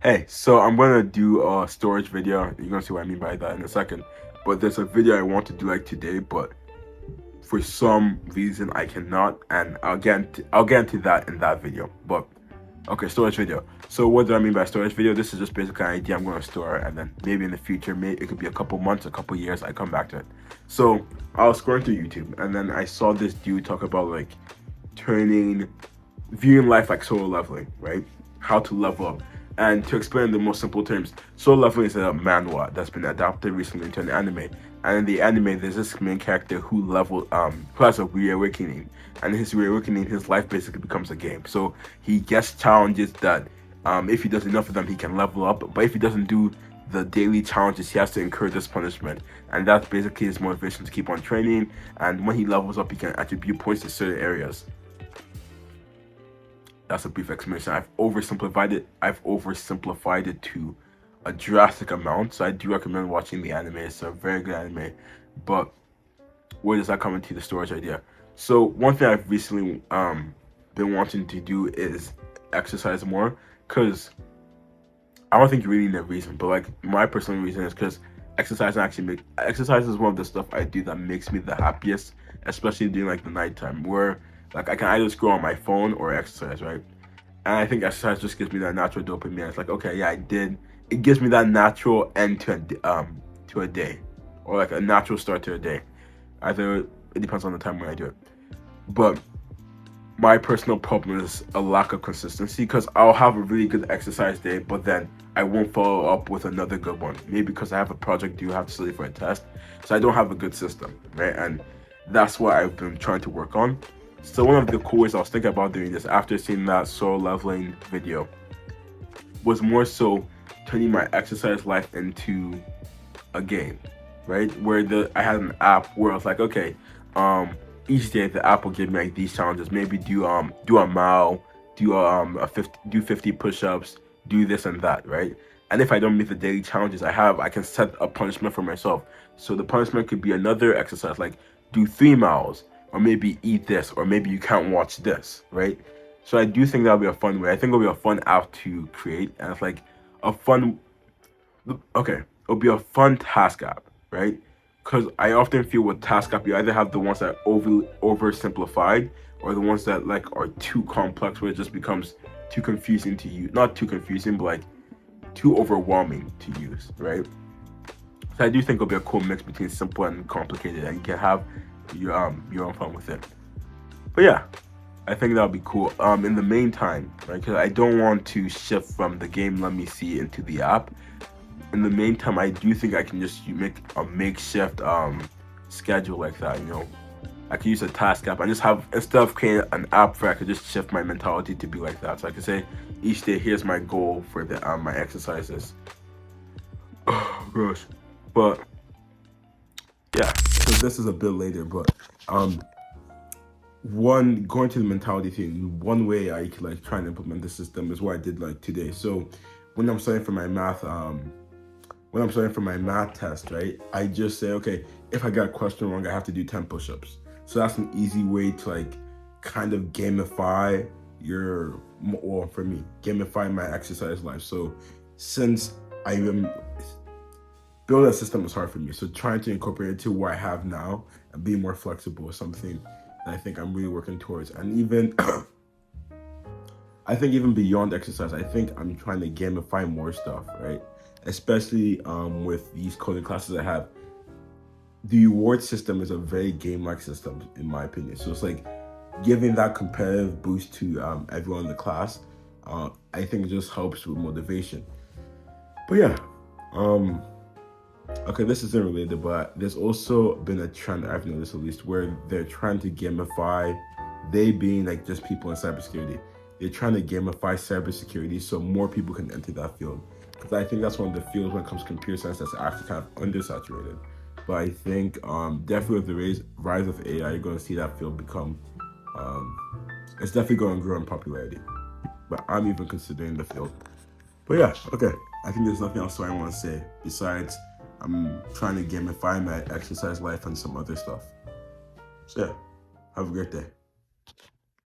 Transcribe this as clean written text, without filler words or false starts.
Hey, so I'm gonna do a storage video. You're gonna see what I mean by that in a second. But there's a video I want to do like today, but for some reason I cannot, and I'll get into that in that video. But okay, storage video. So what do I mean by storage video? This is just basically an idea I'm gonna store, and then maybe in the future, maybe it could be a couple months, a couple years, I come back to it. So I was scrolling through YouTube, and then I saw this dude talk about like turning viewing life like solo leveling, right? How to level up. And to explain in the most simple terms, solo leveling is a manhwa that's been adapted recently into an anime. And in the anime, there's this main character who has a reawakening. And his reawakening, his life basically becomes a game. So he gets challenges that if he does enough of them, he can level up. But if he doesn't do the daily challenges, he has to incur this punishment. And that's basically his motivation to keep on training. And when he levels up, he can attribute points to certain areas. That's a brief explanation. I've oversimplified it to a drastic amount. So I do recommend watching the anime. It's a very good anime. But where does that come into the storage idea? So one thing I've recently been wanting to do is exercise more, because I don't think you really need a reason, but like my personal reason is because exercise is one of the stuff I do that makes me the happiest, especially during like the nighttime, where like I can either scroll on my phone or exercise, right? And I think exercise just gives me that natural dopamine. It's like, okay, yeah, I did. It gives me that natural end to a day, or like a natural start to a day. Either it depends on the time when I do it. But my personal problem is a lack of consistency, because I'll have a really good exercise day, but then I won't follow up with another good one. Maybe because I have a project due, have to study for a test, so I don't have a good system, right? And that's what I've been trying to work on. So one of the cool ways I was thinking about doing this after seeing that solo leveling video was more so turning my exercise life into a game, right? Where the I had an app where I was like, okay, each day the app will give me like these challenges. Maybe do a mile, do 50 push-ups, do this and that, right? And if I don't meet the daily challenges I can set a punishment for myself. So the punishment could be another exercise, like do 3 miles, or maybe eat this, or maybe you can't watch this, right? So I do think that'll be a fun way. I think it'll be a fun app to create, and it's like a fun okay, it'll be a fun task app, right? Because I often feel with task app, you either have the ones that oversimplified, or the ones that like are too complex, where it just becomes too confusing to use. Not too confusing, but like too overwhelming to use, right? So I do think it'll be a cool mix between simple and complicated, and you can have your own fun with it. But yeah, I think that'll be cool. In the meantime, right? Because I don't want to shift from the game Let Me See into the app. In the meantime, I do think I can just make a makeshift schedule like that. I can use a task app and just have, instead of creating an app for it, I could just shift my mentality to be like that. So I could say each day, here's my goal for the my exercises. Oh gosh, but yeah. So this is a bit later, but um, one going to the mentality thing. One way I could like try and implement the system is what I did like today. So when I'm studying for my math test, right? I just say, okay, if I got a question wrong, I have to do 10 push-ups. So that's an easy way to like kind of gamify or for me, gamify my exercise life. So since I am build a system is hard for me. So trying to incorporate it to what I have now and be more flexible is something that I think I'm really working towards. And even I think even beyond exercise, I think I'm trying to gamify more stuff, right? Especially with these coding classes I have. The reward system is a very game-like system, in my opinion. So it's like giving that competitive boost to everyone in the class. I think it just helps with motivation. But yeah, okay, this isn't related, but there's also been a trend I've noticed at least where they're trying to gamify, they being like just people in cybersecurity, they're trying to gamify cybersecurity so more people can enter that field. Because I think that's one of the fields when it comes to computer science that's actually kind of undersaturated. But I think definitely with the rise of AI, you're going to see that field become, it's definitely going to grow in popularity. But I'm even considering the field. But yeah, okay. I think there's nothing else I want to say besides I'm trying to gamify my exercise life and some other stuff. So yeah, have a great day.